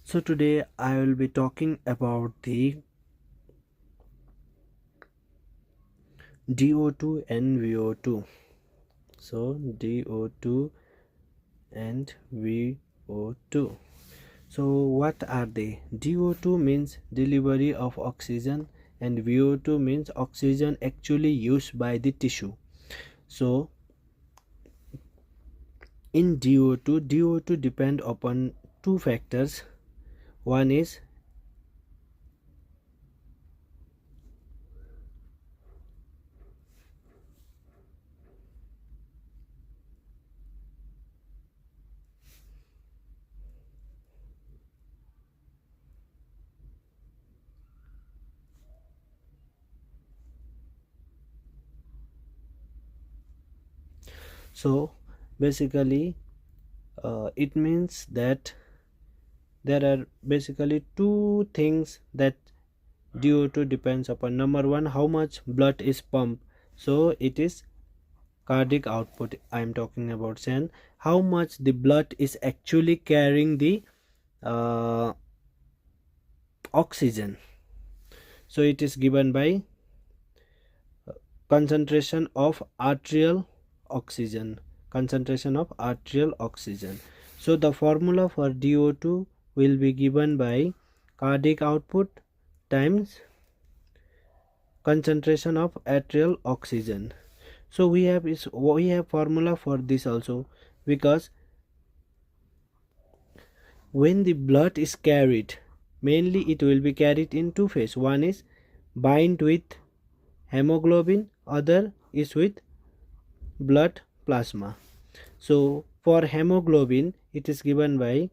So today I will be talking about the DO2 and VO2. So DO2 and VO2. So what are they? DO2 means delivery of oxygen and VO2 means oxygen actually used by the tissue. So in DO2 depend upon two factors. One is so basically it means that there are basically two things that DO2 depends upon. Number one, how much blood is pumped. So it is cardiac output I am talking about. Then how much the blood is actually carrying the uh, oxygen. So it is given by concentration of arterial oxygen. Concentration of arterial oxygen. So the formula for DO2 will be given by cardiac output times concentration of arterial oxygen. So we have formula for this also, because when the blood is carried, mainly it will be carried in two phase. One is bind with hemoglobin, other is with blood plasma. So for hemoglobin it is given by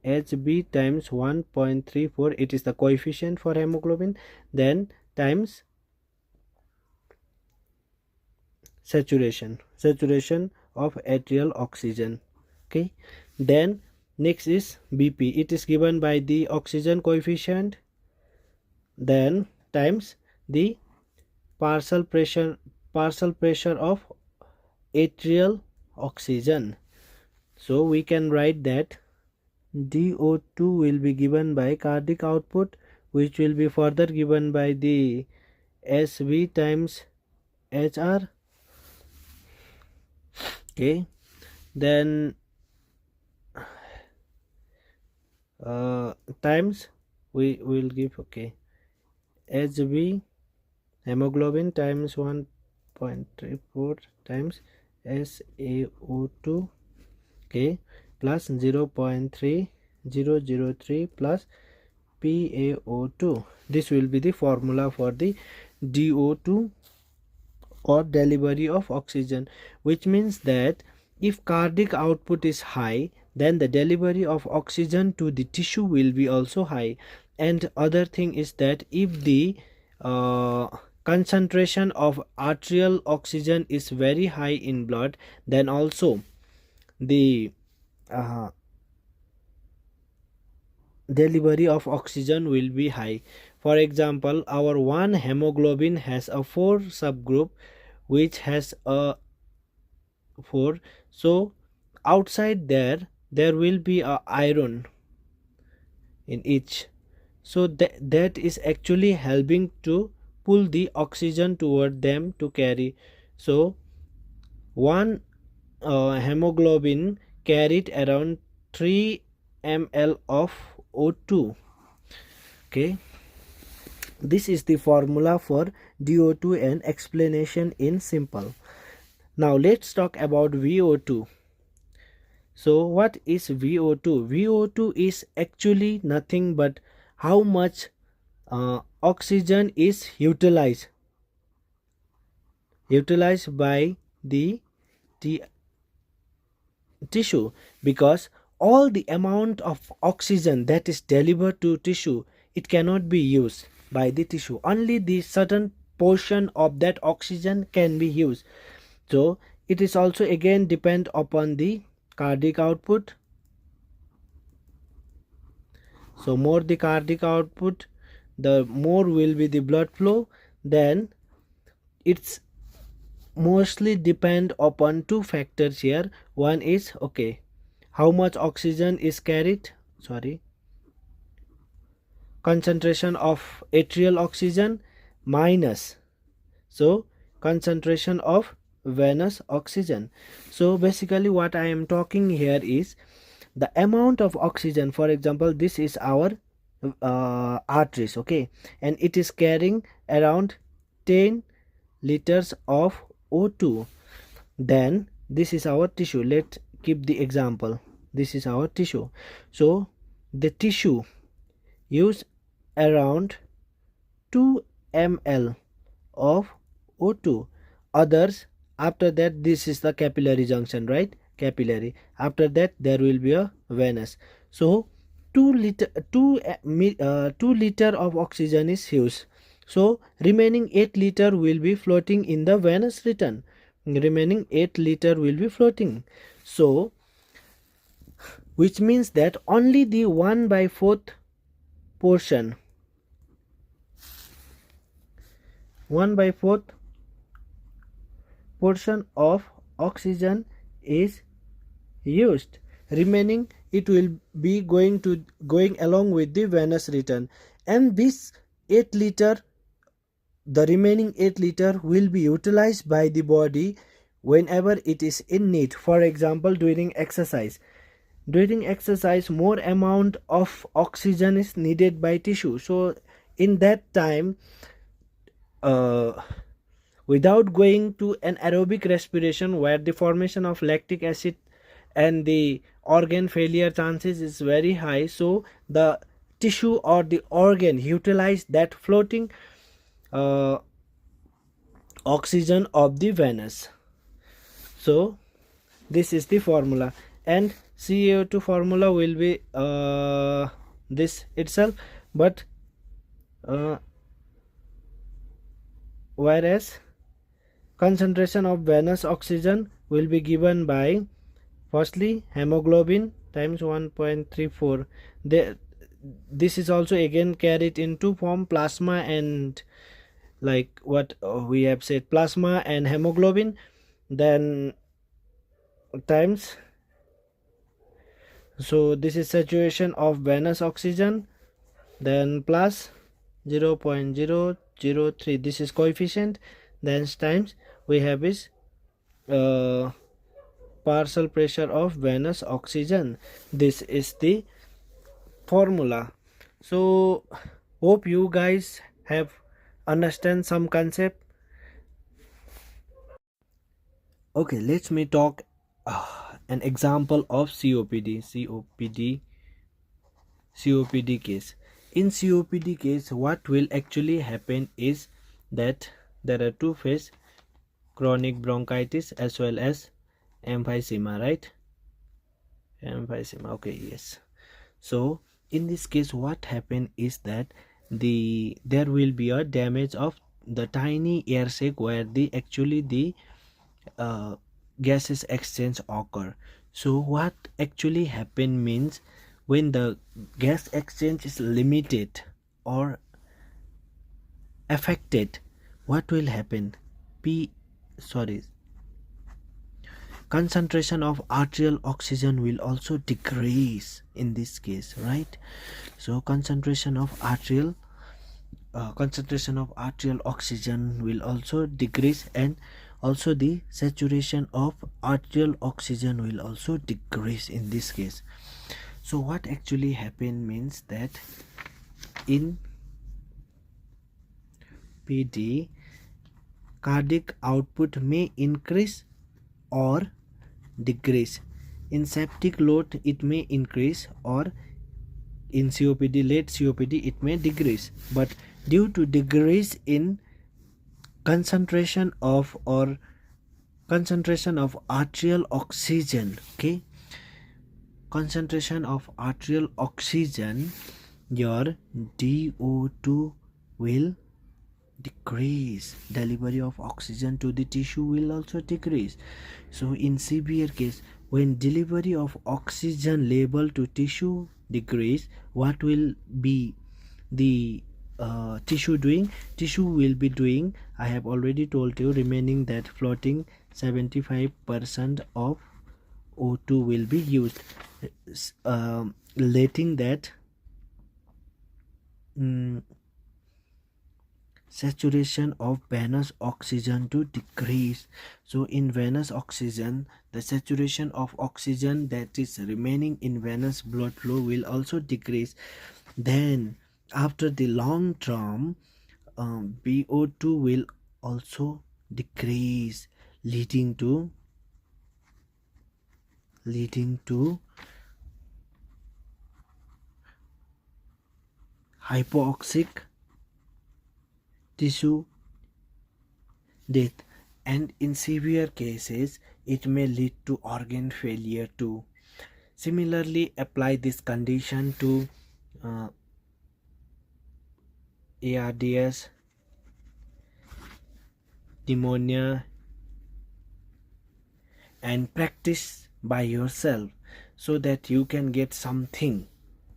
HB times 1.34, it is the coefficient for hemoglobin, then times saturation of arterial oxygen. Okay, then next is BP, it is given by the oxygen coefficient, then times the partial pressure of atrial oxygen. So we can write that DO2 will be given by cardiac output, which will be further given by the SV times HR. Okay, then times we will give, okay, HB hemoglobin times 1.34 times SaO2, okay, plus 0.3003 plus PaO2. This will be the formula for the DO2 or delivery of oxygen, which means that if cardiac output is high, then the delivery of oxygen to the tissue will be also high. And other thing is that if the concentration of arterial oxygen is very high in blood, then also the uh, delivery of oxygen will be high. For example, our one hemoglobin has a 4 subgroup which has a 4. So outside there will be a iron in each. So that is actually helping to pull the oxygen toward them to carry. So one hemoglobin carried around 3 ml of O2. Okay, this is the formula for DO2 and explanation in simple. Now let's talk about VO2. So what is VO2? VO2 is actually nothing but how much oxygen is utilized by the tissue, because all the amount of oxygen that is delivered to tissue, it cannot be used by the tissue. Only the certain portion of that oxygen can be used. So it is also again depend upon the cardiac output. So more the cardiac output, the more will be the blood flow. Then it's mostly depend upon two factors here. One is, okay, how much oxygen is carried, sorry, concentration of atrial oxygen minus so concentration of venous oxygen. So basically what I am talking here is the amount of oxygen. For example, this is our arteries, okay, and it is carrying around 10 liters of O2. Then this is our tissue. Let's keep the example. This is our tissue. So the tissue use around 2 ml of O2. Others, after that, this is the capillary junction, right? Capillary. After that, there will be a venous. So 2 liter of oxygen is used. So remaining 8 liter will be floating in the venous return. Remaining 8 liter will be floating. So which means that only the 1/4 portion, 1/4 portion of oxygen is used. Remaining it will be going along with the venous return, and this 8 liter, the remaining 8 liter will be utilized by the body whenever it is in need. For example, during exercise, more amount of oxygen is needed by tissue. So in that time, without going to an aerobic respiration where the formation of lactic acid and the organ failure chances is very high, so the tissue or the organ utilize that floating oxygen of the venous. So this is the formula, and CO2 formula will be this itself, but whereas concentration of venous oxygen will be given by firstly hemoglobin times 1.34. This is also again carried into form plasma, and like what we have said, plasma and hemoglobin, then times, so this is saturation of venous oxygen, then plus 0.003, this is coefficient, then times we have is partial pressure of venous oxygen. This is the formula. So hope you guys have understand some concept. Okay, let me talk an example of COPD case. In COPD case, what will actually happen is that there are two phases, chronic bronchitis as well as emphysema, right? Emphysema, okay, yes. So in this case, what happen is that there will be a damage of the tiny air sac where the gases exchange occur. So what actually happen means, when the gas exchange is limited or affected, what will happen? Concentration of arterial oxygen will also decrease in this case, right? So concentration of arterial oxygen will also decrease, and also the saturation of arterial oxygen will also decrease in this case. So what actually happen means that in PD, cardiac output may increase or decrease. In septic load it may increase, or in COPD, late COPD, it may decrease. But due to decrease in concentration of arterial oxygen, okay, concentration of arterial oxygen, your DO2 will decrease. Delivery of oxygen to the tissue will also decrease. So in severe case, when delivery of oxygen level to tissue decrease, what will be the tissue doing? Tissue will be doing, I have already told you, remaining that floating 75% of O2 will be used, letting that mm, saturation of venous oxygen to decrease. So in venous oxygen, the saturation of oxygen that is remaining in venous blood flow will also decrease. Then after the long term, VO2 will also decrease, leading to hypoxic tissue death, and in severe cases it may lead to organ failure too. Similarly, apply this condition to uh, ARDS, pneumonia, and practice by yourself so that you can get something